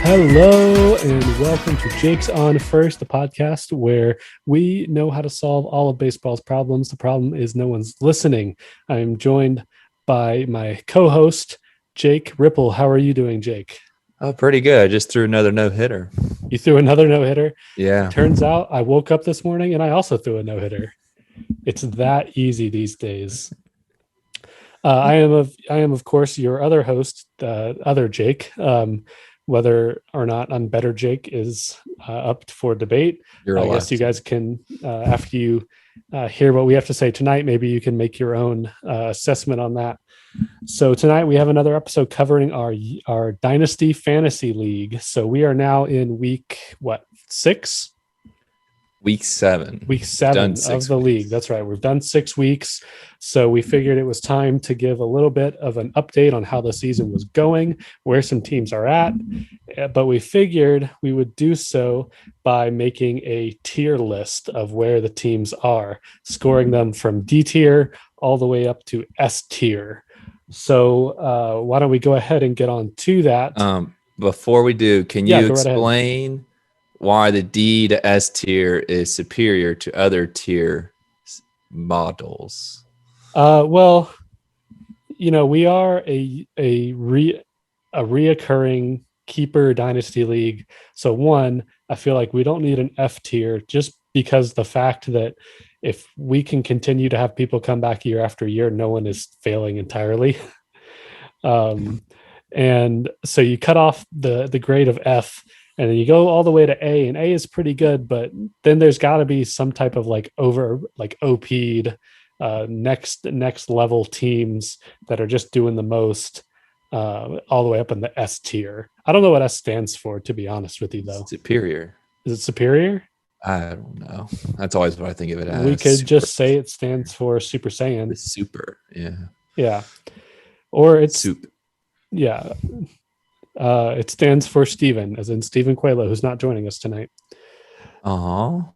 Hello and welcome to Jake's On First, the podcast where we know how to solve all of baseball's problems. The problem is no one's listening. I am joined by my co-host, Jake Ripple. How are you doing, Jake? Oh, pretty good. I just threw another no-hitter. You threw another no-hitter? Yeah. Turns out I woke up this morning and I also threw a no-hitter. It's that easy these days. I am of course your other host, other Jake. Whether or not I'm better Jake is up for debate. I guess you guys can, after you hear what we have to say tonight, maybe you can make your own assessment on that. So tonight we have another episode covering our Dynasty Fantasy League. So we are now in week, 6? Week 7. Week 7 of the league. That's right. We've done 6 weeks. So we figured it was time to give a little bit of an update on how the season was going, where some teams are at. But we figured we would do so by making a tier list of where the teams are, scoring them from D tier all the way up to S tier. So why don't we go ahead and get on to that? Before we do, can you explain why the D to S tier is superior to other tier models? Well, we are a reoccurring keeper dynasty league. So one, I feel like we don't need an F tier just because the fact that if we can continue to have people come back year after year, no one is failing entirely. And so you cut off the grade of F and then you go all the way to A, and A is pretty good, but then there's got to be some type of OP'd next level teams that are just doing the most all the way up in the S tier. I don't know what S stands for, to be honest with you, though. Superior. Is it superior? I don't know. That's always what I think of it as. We could just say it stands for Super Saiyan. It's super, yeah. Yeah. Or it's soup. Yeah. It stands for Steven, as in Steven Coelho, who's not joining us tonight. So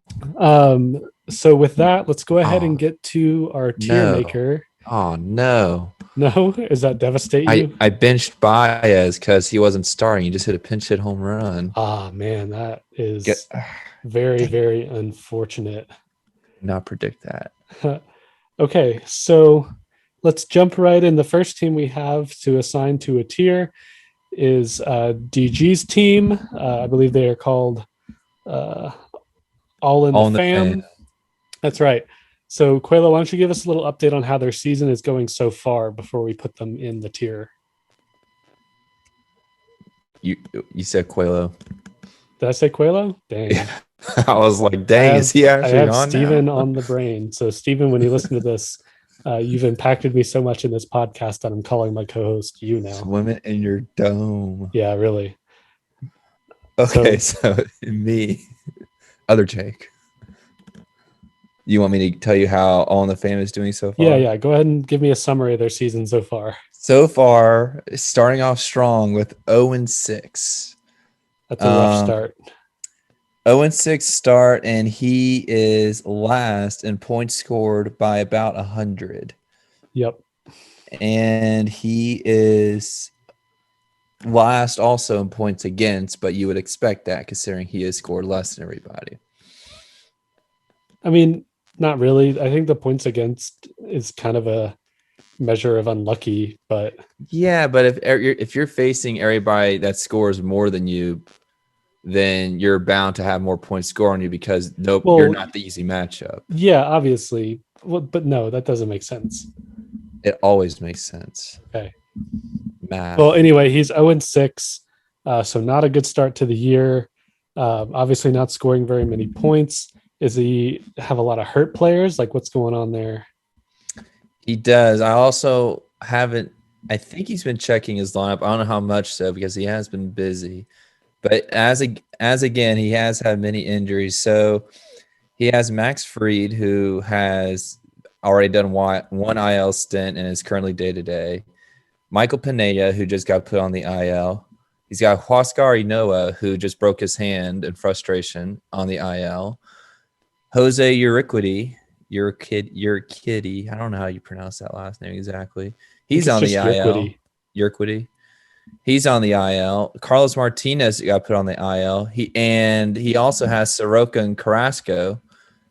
with that, let's go ahead and get to our tier maker. Oh, no. No? Does that devastate you? I benched Baez because he wasn't starting. He just hit a pinch hit home run. Ah, man, that is very, very unfortunate. Not predict that. Okay, so let's jump right in. The first team we have to assign to a tier is DG's team. I believe they are called All in the Fam. That's right. So, Coelho, why don't you give us a little update on how their season is going so far before we put them in the tier? You said Coelho. Did I say Coelho? Dang. Yeah. I was like, dang, is he actually on now? I have Steven on the brain. So, Steven, when you listen to this, you've impacted me so much in this podcast that I'm calling my co-host you now. Swimming in your dome. Yeah, really. Okay, so me, other Jake. You want me to tell you how All in the Fam is doing so far? Yeah. Go ahead and give me a summary of their season so far. So far, starting off strong with 0-6. That's a rough start. 0-6 start, and he is last in points scored by about 100. Yep. And he is last also in points against, but you would expect that considering he has scored less than everybody. I mean, not really. I think the points against is kind of a measure of unlucky, but yeah, but if you're facing everybody that scores more than you, then you're bound to have more points scored on you because you're not the easy matchup. Yeah, obviously. Well, but no, that doesn't make sense. It always makes sense. Okay. Math. Well, anyway, he's 0-6, so not a good start to the year. Obviously not scoring very many points. Does he have a lot of hurt players? Like, what's going on there? He does. I also haven't – I think he's been checking his lineup. I don't know how much so because he has been busy. But as again, he has had many injuries. So he has Max Fried, who has already done one IL stint and is currently day-to-day. Michael Pineda, who just got put on the IL. He's got Huascar Inoa, who just broke his hand in frustration on the IL. Jose Urquidy, I don't know how you pronounce that last name exactly. He's on the IL. Urquidy. He's on the IL. Carlos Martinez got put on the IL. He also has Soroka and Carrasco,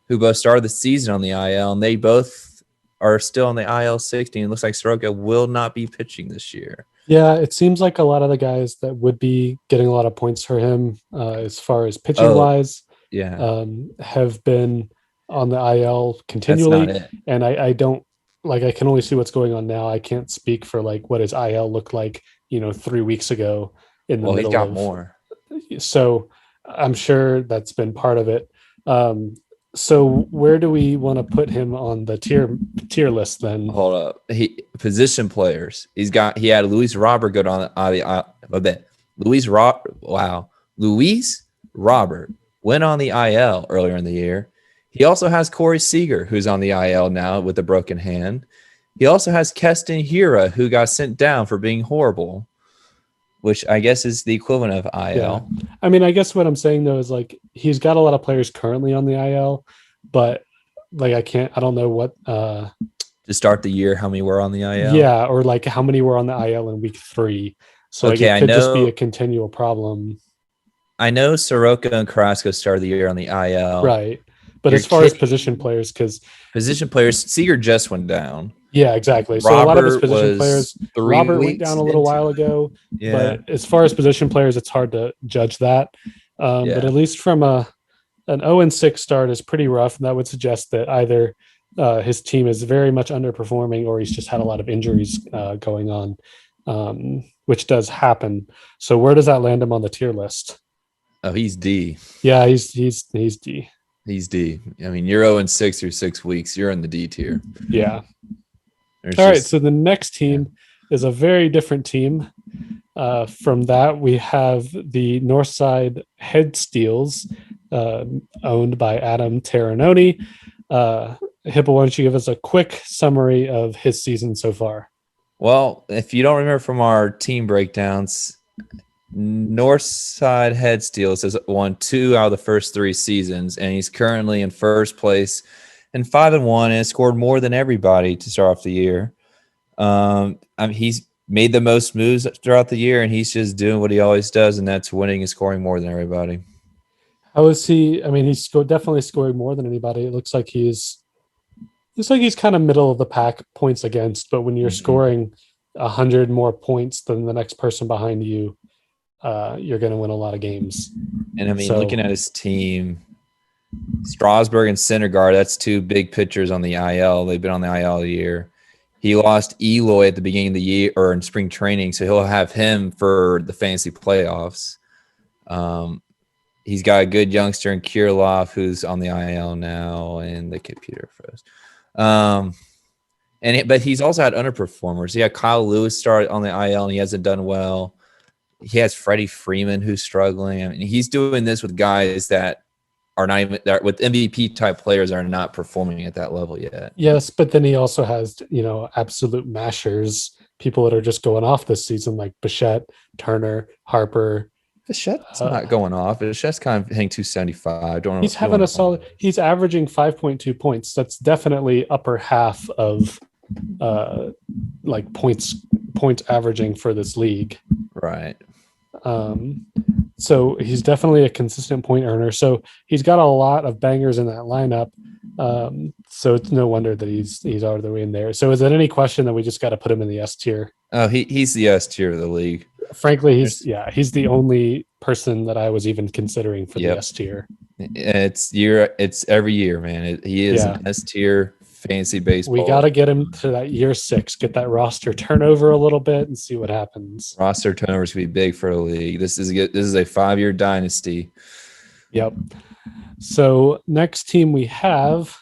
who both started the season on the IL, and they both are still on the IL 16. It looks like Soroka will not be pitching this year. Yeah, it seems like a lot of the guys that would be getting a lot of points for him, as far as pitching wise, Yeah, have been on the IL that's not continually. it. And I don't like, I can only see what's going on now. I can't speak for like what his IL looked like, 3 weeks ago in the Well, he's middle got of. more. So I'm sure that's been part of it. So where do we want to put him on the tier list then? Hold up. Position players. He had Luis Robert go on the Luis Robert went on the IL earlier in the year. He also has Corey Seager, who's on the IL now with a broken hand. He also has Keston Hiura, who got sent down for being horrible, which I guess is the equivalent of IL. Yeah. I mean, I guess what I'm saying though is like he's got a lot of players currently on the IL, but like I don't know what To start the year, how many were on the IL? yeah, or like how many were on the IL in week 3. So like Okay, it could just be a continual problem. I know Soroka and Carrasco started the year on the IL. Right. But You're as far as kidding. position players, because Position players, Seager just went down. yeah, exactly. So a lot of his Robert position was players, 3 Robert went weeks down a little into while it. ago, Yeah. but as far as position players, it's hard to judge that. But Yeah. at least from an 0-6 start is pretty rough, and that would suggest that either his team is very much underperforming or he's just had a lot of injuries going on, which does happen. So where does that land him on the tier list? Oh, he's D. Yeah, he's D. He's D. I mean, you're 0-6 through 6 weeks. You're in the D tier. Yeah. There's All right. So the next team is a very different team. From that, we have the Northside Head Steels, owned by Adam Terranoni. Hippo, why don't you give us a quick summary of his season so far? Well, if you don't remember from our team breakdowns, Northside Head Steels has won 2 out of the first 3 seasons, and he's currently in first place and 5-1, and has scored more than everybody to start off the year. He's made the most moves throughout the year, and he's just doing what he always does, and that's winning and scoring more than everybody. How is he? I mean, he's definitely scoring more than anybody. It looks like he's kind of middle of the pack points against, but when you're scoring 100 more points than the next person behind you, you're going to win a lot of games. And I mean, looking at his team, Strasburg and Syndergaard, that's 2 big pitchers on the IL. They've been on the IL a year. He lost Eloy at the beginning of the year or in spring training, so he'll have him for the fantasy playoffs. He's got a good youngster in Kirilov who's on the IL now, and the computer froze. But he's also had underperformers. He had Kyle Lewis start on the IL, and he hasn't done well. He has Freddie Freeman who's struggling. I mean, he's doing this with guys that are not even with MVP type players are not performing at that level yet. Yes, but then he also has, absolute mashers, people that are just going off this season, like Bichette, Turner, Harper. Bichette's not going off. Bichette's kind of hitting 275. He's having a solid. He's averaging 5.2 points. That's definitely upper half of like points averaging for this league. Right. So he's definitely a consistent point earner. So he's got a lot of bangers in that lineup. So it's no wonder that he's all the way in there. So is it any question that we just got to put him in the S tier? Oh, he's the S tier of the league. Frankly, he's the only person that I was even considering for the S tier. It's every year, man. He is an S tier fantasy baseball. We got to get him to that year 6, get that roster turnover a little bit and see what happens. Roster turnovers will be big for the league. This is a 5-year dynasty. Yep. So next team we have,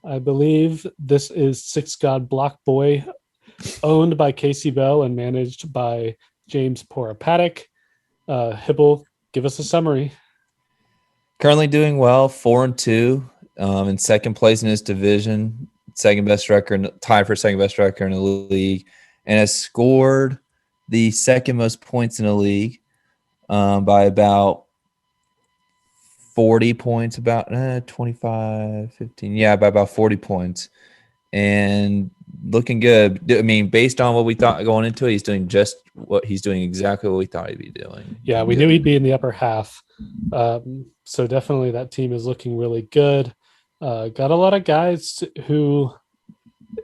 I believe this is Six God Block Boy, owned by Casey Bell and managed by James Porapatic. Hibble, give us a summary. Currently doing well, 4-2, in second place in his division, second best record, tied for second best record in the league, and has scored the second most points in the league by about 40 points, about 25, 15. Yeah, by about 40 points. And looking good. I mean, based on what we thought going into it, he's doing exactly what we thought he'd be doing. Yeah, we knew he'd be in the upper half. So definitely that team is looking really good. Got a lot of guys who,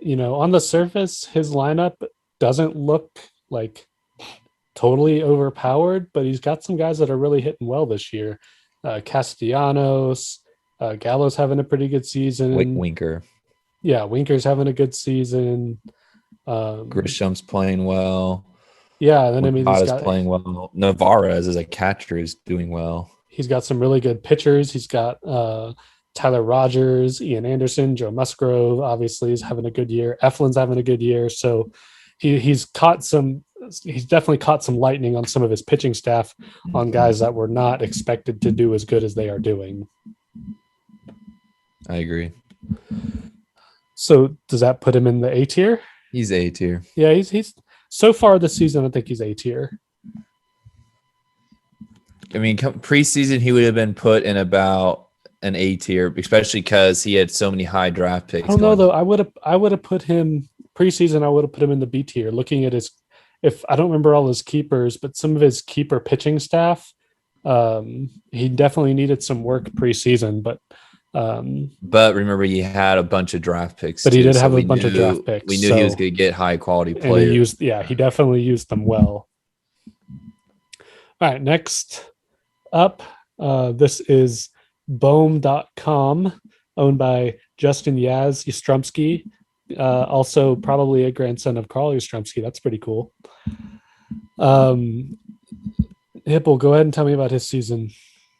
on the surface, his lineup doesn't look like totally overpowered, but he's got some guys that are really hitting well this year. Castellanos, Gallo's having a pretty good season. Winker. Yeah, Winker's having a good season. Grisham's playing well. Yeah, and then he's playing well. Navarez as a catcher is doing well. He's got some really good pitchers. He's got Tyler Rogers, Ian Anderson, Joe Musgrove. Obviously, is having a good year. Eflin's having a good year. So he's definitely caught some lightning on some of his pitching staff on guys that were not expected to do as good as they are doing. I agree. So does that put him in the A tier? He's A tier. Yeah, he's so far this season, I think he's A tier. I mean, preseason he would have been put in about an A tier, especially because he had so many high draft picks. I don't know though. I would have put him preseason. I would have put him in the B tier. Looking at if I don't remember all his keepers, but some of his keeper pitching staff, he definitely needed some work preseason. But remember, he had a bunch of draft picks. But he did have a bunch of draft picks. We knew he was going to get high quality players. He definitely used them well. All right, next up, this is Bohm.com, owned by Justin Yastrzemski, also probably a grandson of Carl Yastrzemski. That's pretty cool. Hipple, go ahead and tell me about his season.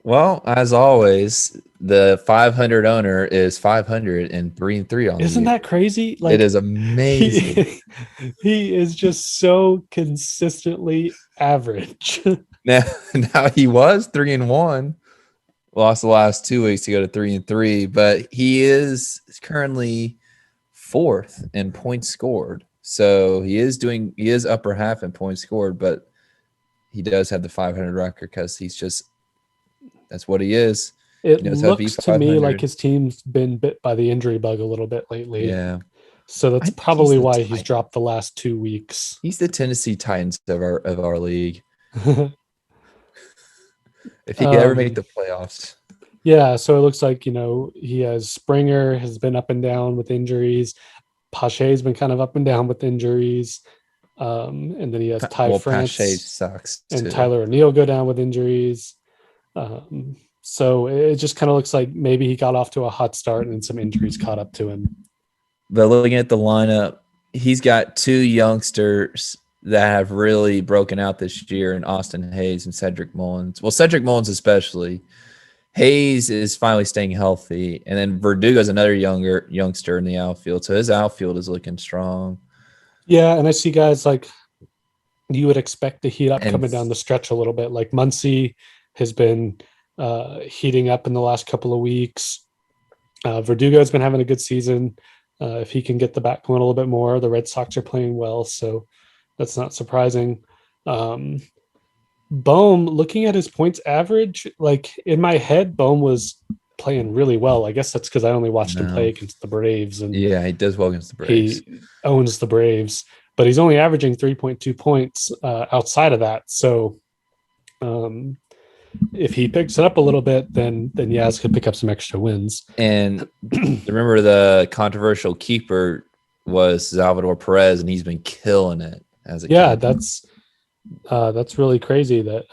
Well, as always, the 500 owner is 503-3 on. Isn't that crazy? It is amazing. He is just so consistently average. Now he was 3-1, lost the last 2 weeks to go to 3-3, but he is currently 4th in points scored. So he is upper half in points scored, but he does have the 500 record because that's what he is. It looks to me like his team's been bit by the injury bug a little bit lately. Yeah. So that's probably why he's dropped the last 2 weeks. He's the Tennessee Titans of our league. If he could ever make the playoffs. Yeah, so it looks like, he has Springer has been up and down with injuries. Pache's been kind of up and down with injuries. And then he has Ty France. Pache sucks and too. Tyler O'Neill go down with injuries. So it just kind of looks like maybe he got off to a hot start and some injuries caught up to him. But looking at the lineup, he's got 2 youngsters that have really broken out this year in Austin Hayes and Cedric Mullins. Well, Cedric Mullins especially. Hayes is finally staying healthy. And then Verdugo's another youngster in the outfield. So his outfield is looking strong. Yeah, and I see guys like you would expect to heat up coming down the stretch a little bit. Like Muncy has been heating up in the last couple of weeks. Verdugo's been having a good season. If he can get the bat going a little bit more, the Red Sox are playing well, so that's not surprising. Bohm, looking at his points average, like in my head, Bohm was playing really well. I guess that's because I only watched him play against the Braves. And yeah, he does well against the Braves. He owns the Braves, but he's only averaging 3.2 points outside of that. So if he picks it up a little bit, then Yaz could pick up some extra wins. And remember, the controversial keeper was Salvador Perez, and he's been killing it as a keeper. That's really crazy that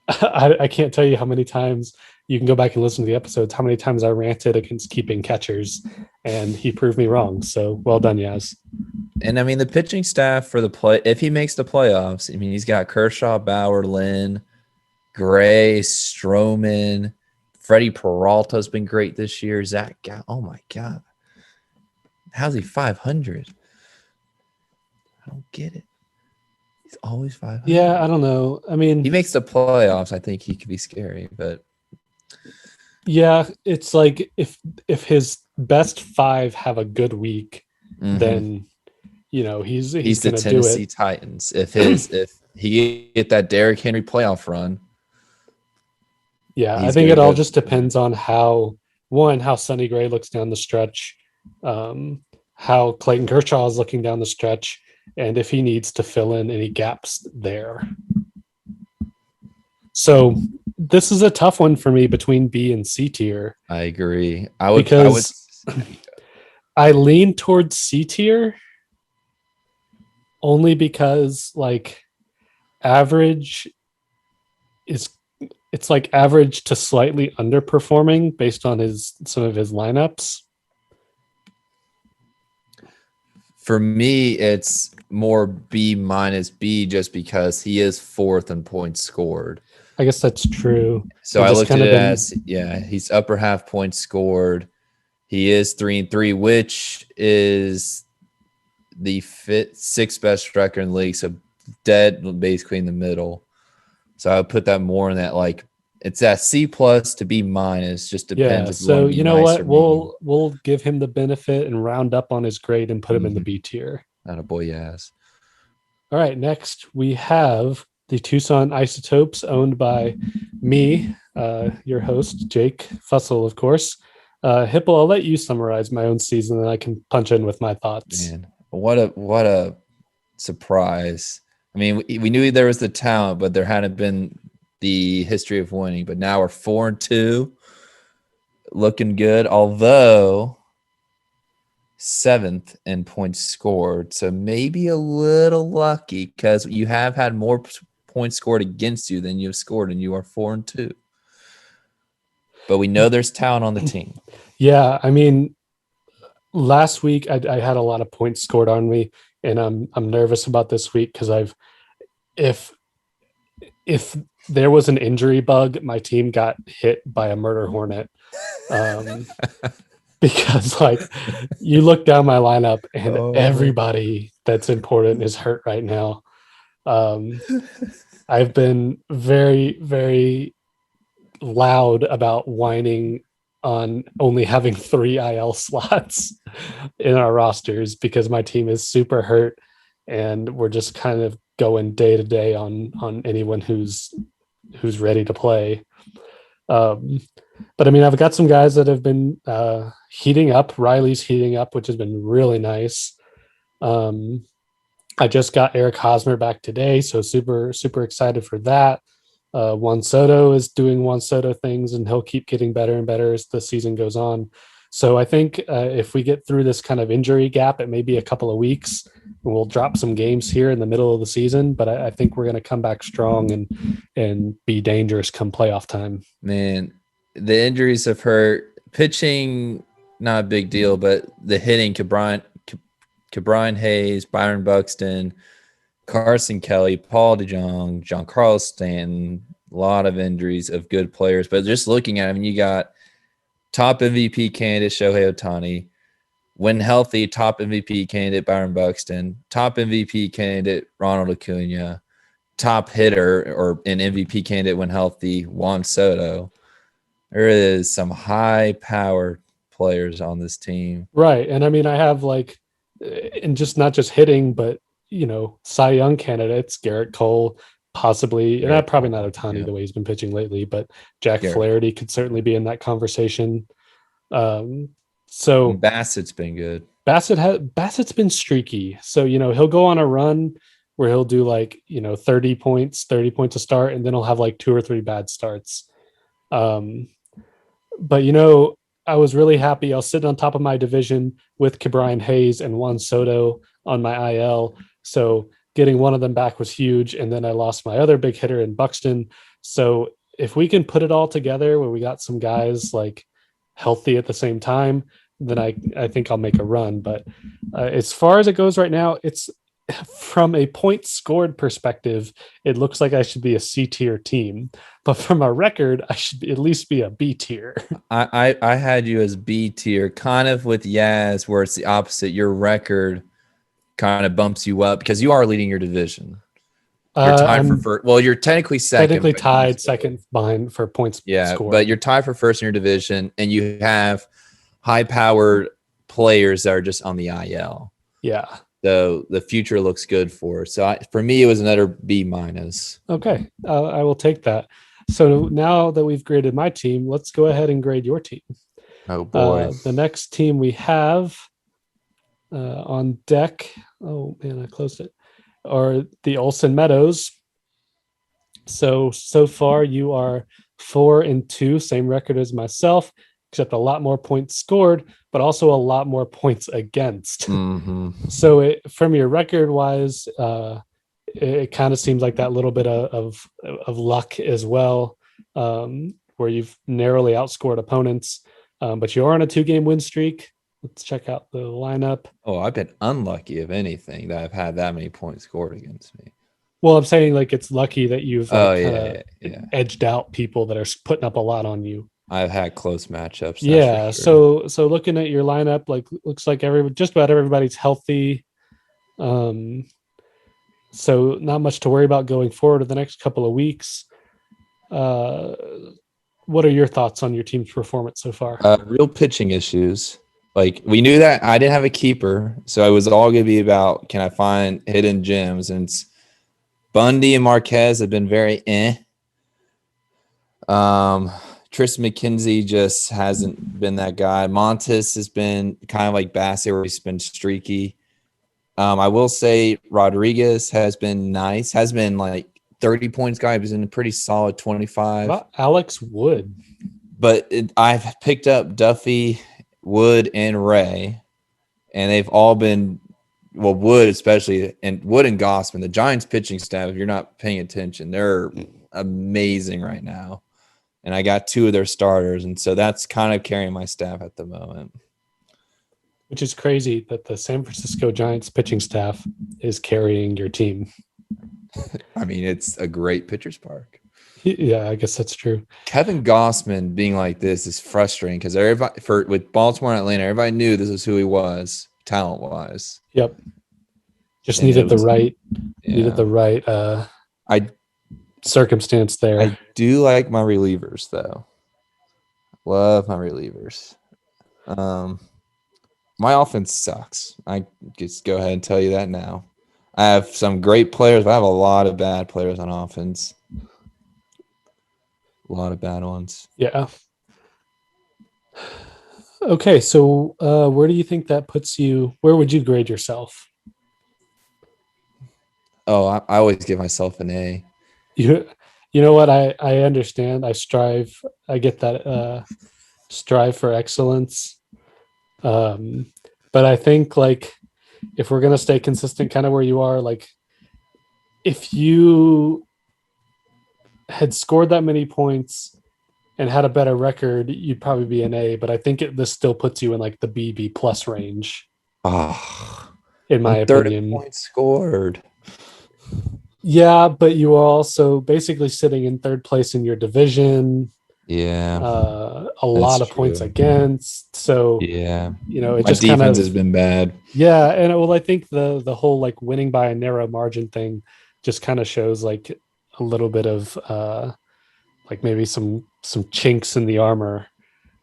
I can't tell you how many times you can go back and listen to the episodes, how many times I ranted against keeping catchers, and he proved me wrong. So well done, Yaz. And I mean, the pitching staff for if he makes the playoffs, I mean, he's got Kershaw, Bauer, Lynn, Gray, Stroman, Freddie Peralta's been great this year. Zach, oh my God. How's he 500? I don't get it. He's always 500. Yeah, I don't know. I mean, he makes the playoffs. I think he could be scary, but yeah, it's like if his best 5 have a good week, then he's the Tennessee Titans. If he get that Derrick Henry playoff run, yeah, I think it all just depends on how Sonny Gray looks down the stretch. how Clayton Kershaw is looking down the stretch, and if he needs to fill in any gaps there. So this is a tough one for me between B and C tier. I agree. Because I lean towards C tier only because like average is it's like average to slightly underperforming based on some of his lineups. For me, it's more B minus B just because he is fourth in points scored. I guess that's true. So I looked at it as, he's upper half points scored. He is 3-3, which is the sixth best record in the league. So dead basically in the middle. So I would put that more in that, like, it's that C plus to B minus. Just depends. Yeah. So you know what? We'll give him the benefit and round up on his grade and put him in the B tier. Attaboy, yes. All right. Next, we have the Tucson Isotopes, owned by me, your host, Jake Fussell, of course. Hipple, I'll let you summarize my own season, and I can punch in with my thoughts. Man, what a surprise! I mean, we knew there was the talent, but there hadn't been the history of winning. But now we're 4-2, looking good. Although 7th in points scored, so maybe a little lucky because you have had more points scored against you than you've scored, and you are 4-2. But we know there's talent on the team. Yeah, I mean, last week I had a lot of points scored on me, and I'm nervous about this week because if there was an injury bug, my team got hit by a murder hornet. Because like you look down my lineup and everybody that's important is hurt right now. I've been very, very loud about whining on only having 3 IL slots in our rosters because my team is super hurt and we're just kind of going day to day on anyone who's ready to play. But I mean, I've got some guys that have been heating up. Riley's heating up, which has been really nice. I just got Eric Hosmer back today, so super, super excited for that. Juan Soto is doing Juan Soto things, and he'll keep getting better and better as the season goes on. So I think if we get through this kind of injury gap, it may be a couple of weeks, and we'll drop some games here in the middle of the season. But I think we're going to come back strong and be dangerous come playoff time. Man, the injuries have hurt. Pitching, not a big deal, but the hitting, Cabrian Hayes, Byron Buxton, Carson Kelly, Paul DeJong, Giancarlo Stanton, a lot of injuries of good players. But just looking at them, you got top MVP candidate Shohei Ohtani, when healthy, top MVP candidate Byron Buxton, top MVP candidate Ronald Acuna, top hitter or an MVP candidate when healthy Juan Soto. There is some high-powered players on this team. Right. And I mean, I have like, and just not just hitting, but, you know, Cy Young candidates, Garrett Cole, possibly, and probably not Ohtani the way he's been pitching lately, but Jack Flaherty could certainly be in that conversation. So and Bassett's been good. Bassett's been streaky. So, you know, he'll go on a run where he'll do like, you know, 30 points to start, and then he'll have like 2 or 3 bad starts. But, you know, I was really happy. I was sitting on top of my division with Cabrian Hayes and Juan Soto on my IL. So getting one of them back was huge. And then I lost my other big hitter in Buxton. So if we can put it all together where we got some guys like healthy at the same time, then I think I'll make a run. But as far as it goes right now, it's from a point scored perspective, it looks like I should be a C tier team, but from a record, I should at least be a B tier. I had you as B tier, kind of with Yaz, where it's the opposite. Your record kind of bumps you up because you are leading your division. You're tied for first. Well, you're technically second. Technically tied second behind for points scored. But you're tied for first in your division, and you have high-powered players that are just on the IL. Yeah. So the future looks good for us. So for me, it was another B minus. Okay, I will take that. So now that we've graded my team, let's go ahead and grade your team. Oh boy. The next team we have on deck, oh man, I closed it, are the Olsen Meadows. So far you are 4-2, same record as myself, except a lot more points scored, but also a lot more points against. Mm-hmm. So from your record wise, it kind of seems like that little bit of luck as well, where you've narrowly outscored opponents. But you are on a 2-game win streak. Let's check out the lineup. Oh, I've been unlucky, if anything, that I've had that many points scored against me. Well, I'm saying like it's lucky that you've Oh, like kind of yeah. edged out people that are putting up a lot on you. I've had close matchups. That's for Yeah. sure. So looking at your lineup, like looks like just about everybody's healthy. Um, so not much to worry about going forward in the next couple of weeks. Uh, what are your thoughts on your team's performance so far? Real pitching issues. Like we knew that I didn't have a keeper, so it was all gonna be about can I find hidden gems, and Bundy and Marquez have been very Tristan McKenzie just hasn't been that guy. Montes has been kind of like Bassett, where he's been streaky. I will say Rodriguez has been nice, has been like 30 points guy. He's in a pretty solid 25. About Alex Wood. But I've picked up Duffy, Wood, and Ray, and they've all been, well, Wood especially, and Wood and Gossman, the Giants pitching staff, if you're not paying attention, they're amazing right now. And I got 2 of their starters, and so that's kind of carrying my staff at the moment. Which is crazy that the San Francisco Giants pitching staff is carrying your team. I mean, it's a great pitcher's park. Yeah, I guess that's true. Kevin Gossman being like this is frustrating because everybody with Baltimore and Atlanta, everybody knew this is who he was, talent-wise. Yep. Just And needed the right I circumstance there. I do like my relievers though. Love my relievers. My offense sucks. I just go ahead and tell you that now. I have some great players, but I have a lot of bad players on offense. A lot of bad ones. Yeah. Okay, so where do you think that puts you? Where would you grade yourself? Oh, I always give myself an A. You know what? I understand. I get that strive for excellence. But I think like if we're gonna stay consistent kind of where you are, like if you had scored that many points and had a better record, you'd probably be an A, but I think this still puts you in like the B plus range. Oh, In my opinion. 30 points scored. Yeah, but you are also basically sitting in third place in your division. Yeah. A lot of points against. So yeah, it my just defense kind of has been bad. Yeah, and I think the whole like winning by a narrow margin thing just kind of shows like a little bit of like maybe some chinks in the armor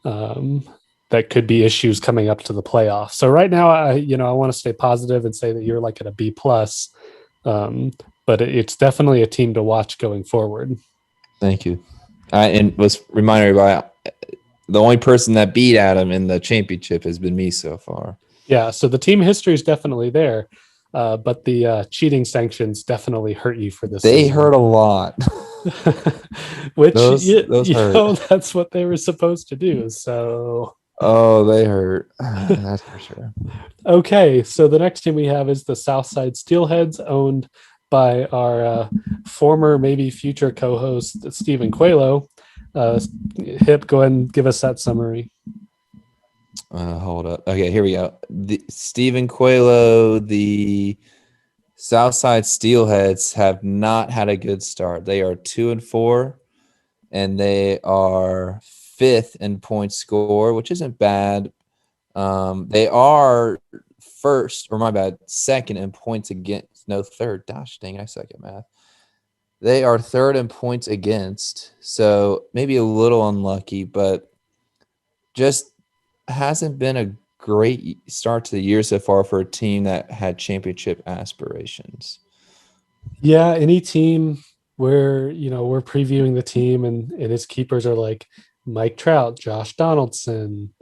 that could be issues coming up to the playoffs. So right now I want to stay positive and say that you're like at a B plus, but it's definitely a team to watch going forward. Thank you. And let's remind everybody, the only person that beat Adam in the championship has been me so far. Yeah, so the team history is definitely there, but the cheating sanctions definitely hurt you for this. They hurt a lot. Which those hurt. That's what they were supposed to do. So they hurt. That's for sure. Okay, so the next team we have is the Southside Steelheads, owned by our former, maybe future co-host Stephen Quaylo. Hip, go ahead and give us that summary. Hold up. Okay, here we go. Stephen Quaylo, the Southside Steelheads have not had a good start. They are 2-4, and they are 5th in points score, which isn't bad. They are second in points against. No, third. Gosh dang, I suck at math. They are 3rd in points against, so maybe a little unlucky, but just hasn't been a great start to the year so far for a team that had championship aspirations. Yeah, any team where we're previewing the team and its keepers are like Mike Trout, Josh Donaldson,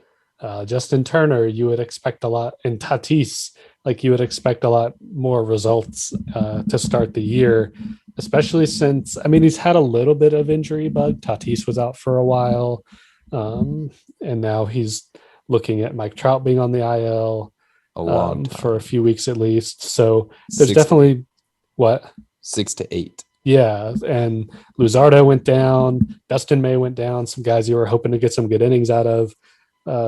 Justin Turner, you would expect a lot, and Tatis, like you would expect a lot more results to start the year, especially since, I mean, he's had a little bit of injury bug. Tatis was out for a while, and now he's looking at Mike Trout being on the IL A long for a time. few weeks at least. So there's Six, definitely what? 6 to 8. Yeah, and Luzardo went down. Dustin May went down. Some guys you were hoping to get some good innings out of.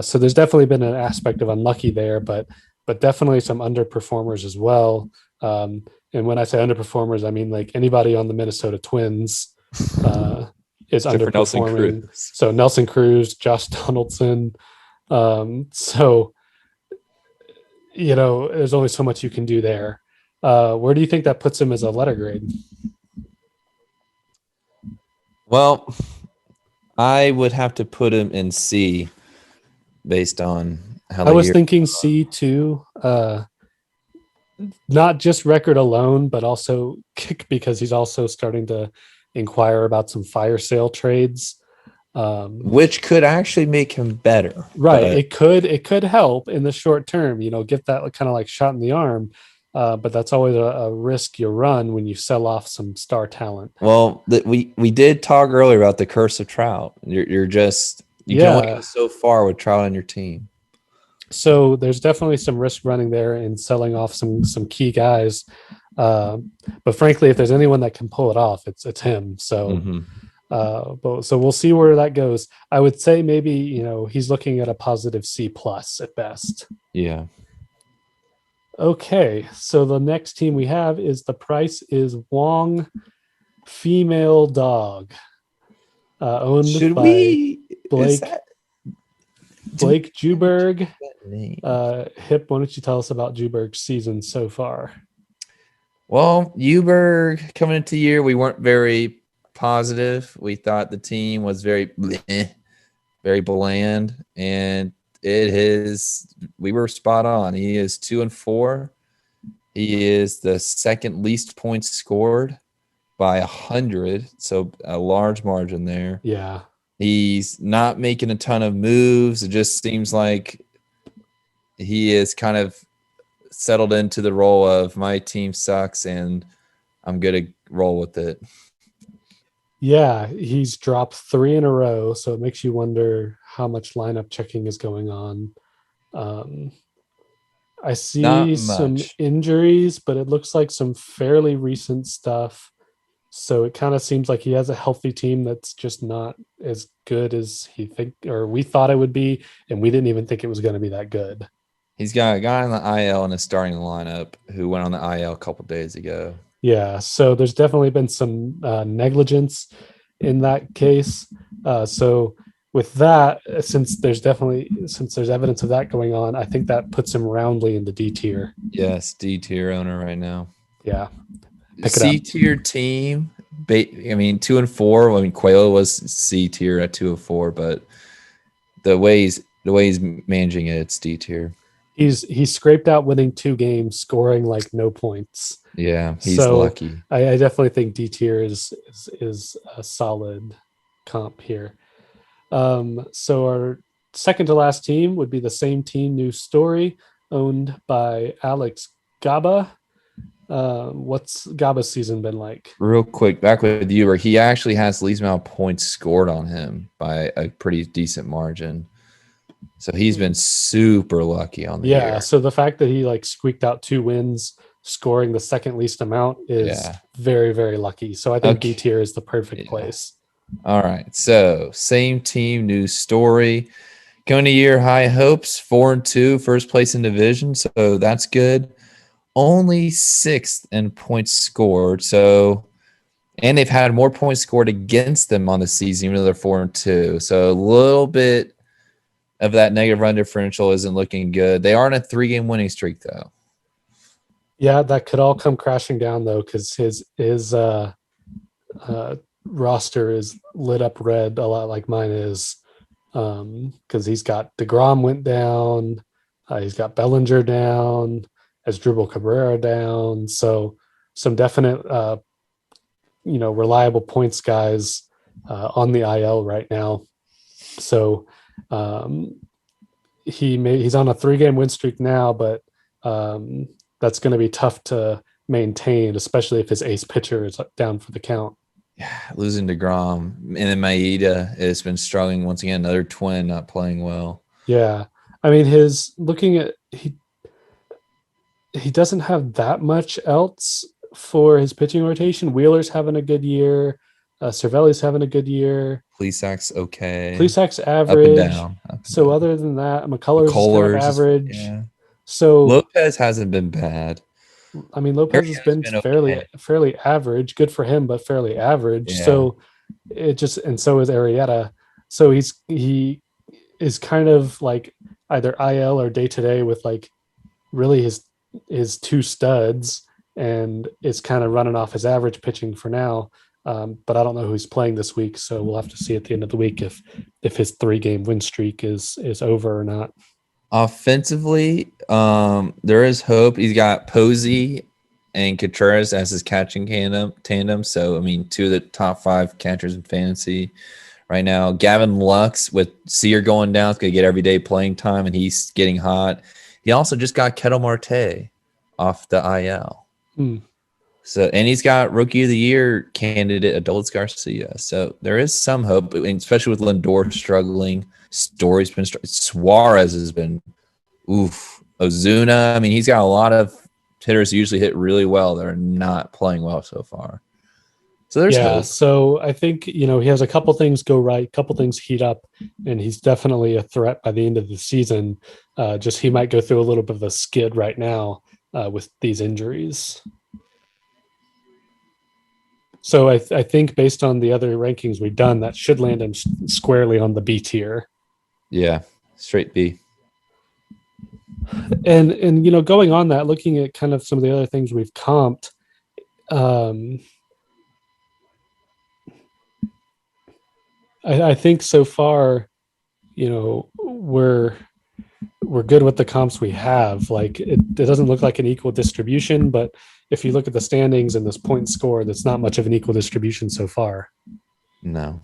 So there's definitely been an aspect of unlucky there, but definitely some underperformers as well. And when I say underperformers, I mean like anybody on the Minnesota Twins is Except for Nelson underperforming. Cruz. So Nelson Cruz, Josh Donaldson. So there's only so much you can do there. Where do you think that puts him as a letter grade? Well, I would have to put him in C based on how I the was year. thinking C too. Not just record alone, but also because he's also starting to inquire about some fire sale trades. Which could actually make him better. Right. But, It could help in the short term, get that kind of like shot in the arm. But that's always a risk you run when you sell off some star talent. well, we did talk earlier about the curse of Trout. You can only go so far with Trout on your team. So there's definitely some risk running there in selling off some key guys. But frankly, if there's anyone that can pull it off, it's him. So, so we'll see where that goes. I would say maybe he's looking at a positive C+ at best. Yeah. Okay, so the next team we have is the Price is Wong female dog, owned Should by we? Blake Juberg. Hip, why don't you tell us about Juberg's season so far? Well, Juberg coming into the year, we weren't very positive. We thought the team was very bland, and we were spot on. He is 2-4. He is the second least points scored by 100, so a large margin there. Yeah. He's not making a ton of moves. It just seems like he is kind of settled into the role of my team sucks and I'm going to roll with it. Yeah, he's dropped 3 in a row, so it makes you wonder how much lineup checking is going on. I see some injuries, but it looks like some fairly recent stuff. So it kind of seems like he has a healthy team that's just not as good as we thought it would be, and we didn't even think it was going to be that good. He's got a guy on the IL in his starting lineup who went on the IL a couple days ago. Yeah, so there's definitely been some negligence in that case. So with that, since there's evidence of that going on, I think that puts him roundly in the D tier. Yes, D tier owner right now. Yeah. C tier team. 2-4. I mean, Quayle was C tier at 2-4, but the way he's managing it, it's D tier. He's scraped out winning 2 games, scoring like no points. Yeah, he's lucky. I definitely think D tier is a solid comp here. So our second to last team would be the same team, New Story, owned by Alex Gaba. What's Gaba's season been like? Real quick, back with you, where he actually has the least amount of points scored on him by a pretty decent margin. So he's been super lucky on the year. So the fact that he squeaked out 2 wins, scoring the second least amount is very, very lucky. So I think D tier is the perfect place. All right. So same team, New Story. Going to year, high hopes, 4-2, first place in division. So that's good. Only 6th in points scored. So, and they've had more points scored against them on the season, even though they're 4-2. So a little bit of that negative run differential isn't looking good. They are in a 3-game winning streak, though. Yeah, that could all come crashing down though, because his roster is lit up red a lot like mine is, because he's got DeGrom went down, he's got Bellinger down, Asdrubal Cabrera down, so some definite reliable points guys on the IL right now. So he's on a 3-game win streak now, but that's going to be tough to maintain, especially if his ace pitcher is down for the count. Yeah, losing DeGrom. And then Maeda has been struggling once again. Another Twin not playing well. Yeah. I mean, he doesn't have that much else for his pitching rotation. Wheeler's having a good year. Cervelli's having a good year. Plesac's okay. Plesac's average. Up and down. So other than that, McCullers is kind of average. Yeah. So Lopez hasn't been bad. I mean, Lopez has been fairly average. Good for him, but fairly average. Yeah. So and so is Arrieta. So he is kind of like either IL or day to day with like really his two studs, and is kind of running off his average pitching for now. But I don't know who's playing this week, so we'll have to see at the end of the week if his 3-game win streak is over or not. Offensively, there is hope. He's got Posey and Contreras as his catching tandem. So, I mean, 2 of the top 5 catchers in fantasy right now. Gavin Lux with Sear going down is going to get everyday playing time, and he's getting hot. He also just got Ketel Marte off the IL. So, and he's got Rookie of the Year candidate Adolis Garcia. So there is some hope, especially with Lindor struggling. Story's been Suarez has been Ozuna. I mean, he's got a lot of hitters who usually hit really well that are not playing well so far. So there's hope. So I think he has a couple things go right, a couple things heat up, and he's definitely a threat by the end of the season. Just he might go through a little bit of a skid right now with these injuries. So I think based on the other rankings we've done, that should land him squarely on the B tier. Yeah, straight B. And going on that, looking at kind of some of the other things we've comped, I think so far, we're good with the comps we have. Like it doesn't look like an equal distribution, but if you look at the standings and this point score, that's not much of an equal distribution so far. No.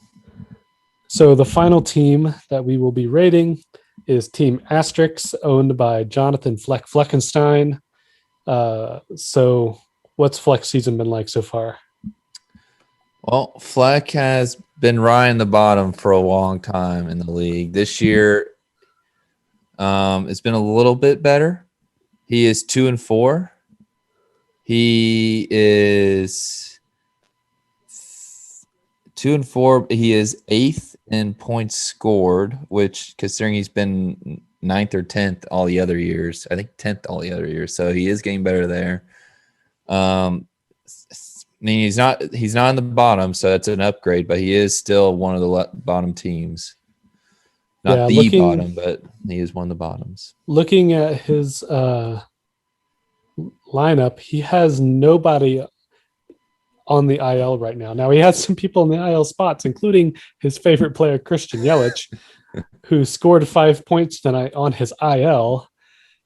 So the final team that we will be rating is Team Asterix, owned by Jonathan Fleckenstein. So what's Fleck's season been like so far? Well, Fleck has been riding the bottom for a long time in the league. This year, it's been a little bit better. He is 2-4. He is 2-4. He is 8th in points scored, which, considering he's been 9th or 10th all the other years, I think 10th all the other years. So he is getting better there. I mean, he's not in the bottom, so that's an upgrade, but he is still one of the bottom teams. Not bottom, but he is one of the bottoms. Looking at his lineup, he has nobody on the IL right now. Now, he has some people in the IL spots, including his favorite player, Christian Yelich, who scored 5 points tonight on his IL.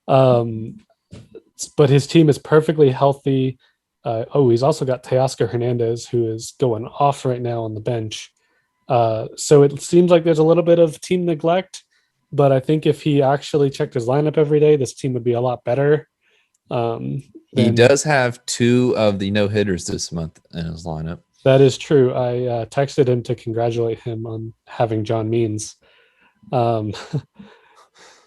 But his team is perfectly healthy. He's also got Teoscar Hernandez, who is going off right now on the bench. So it seems like there's a little bit of team neglect, but I think if he actually checked his lineup every day, this team would be a lot better. He does have 2 of the no-hitters this month in his lineup. That is true. I texted him to congratulate him on having John Means. But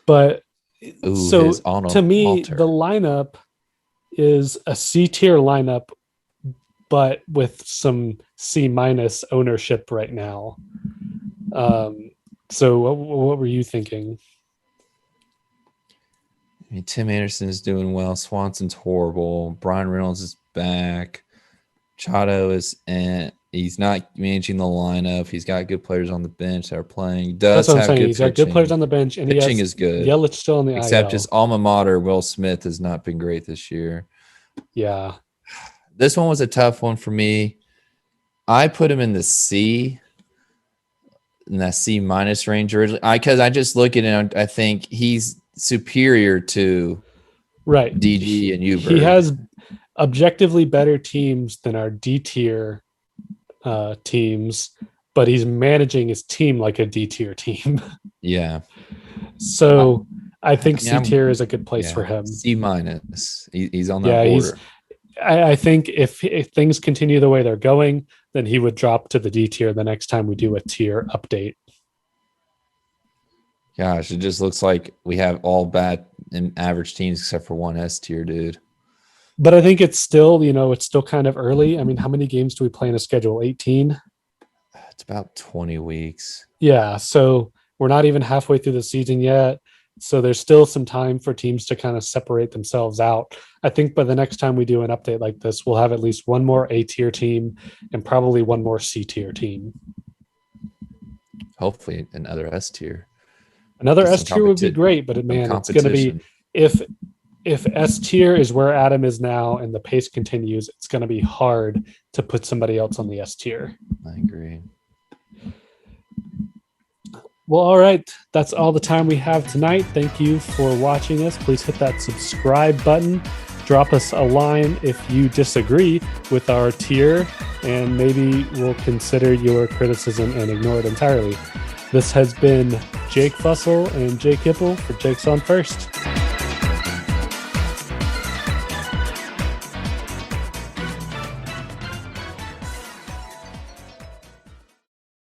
so to me, the lineup is a C tier lineup, but with some C- ownership right now. So what were you thinking? I mean, Tim Anderson is doing well. Swanson's horrible. Brian Reynolds is back. Chado he's not managing the lineup. He's got good players on the bench that are playing. He does have good He's got good players on the bench, and pitching is good. Yelich still on the except IL. His alma mater, Will Smith, has not been great this year. Yeah, this one was a tough one for me. I put him in the C, in that C- range originally, because I just look at him. I think he's superior to DG and Uber. He has objectively better teams than our D tier teams, but he's managing his team like a D tier team. Yeah. So I think mean, C tier is a good place for him. C minus. He's on that Yeah, border. I think if things continue the way they're going, then he would drop to the D tier the next time we do a tier update. Gosh, it just looks like we have all bad and average teams except for one S tier, dude. But I think it's still, it's still kind of early. I mean, how many games do we play in a schedule? 18? It's about 20 weeks. Yeah. So we're not even halfway through the season yet. So there's still some time for teams to kind of separate themselves out. I think by the next time we do an update like this, we'll have at least one more A tier team and probably one more C tier team. Hopefully another S tier. Another S tier would be great, but man, it's going to be if S tier is where Adam is now and the pace continues, it's going to be hard to put somebody else on the S tier. I agree. Well, all right. That's all the time we have tonight. Thank you for watching us. Please hit that subscribe button. Drop us a line if you disagree with our tier, and maybe we'll consider your criticism and ignore it entirely. This has been Jake Fussell and Jake Hipple for Jake's On First.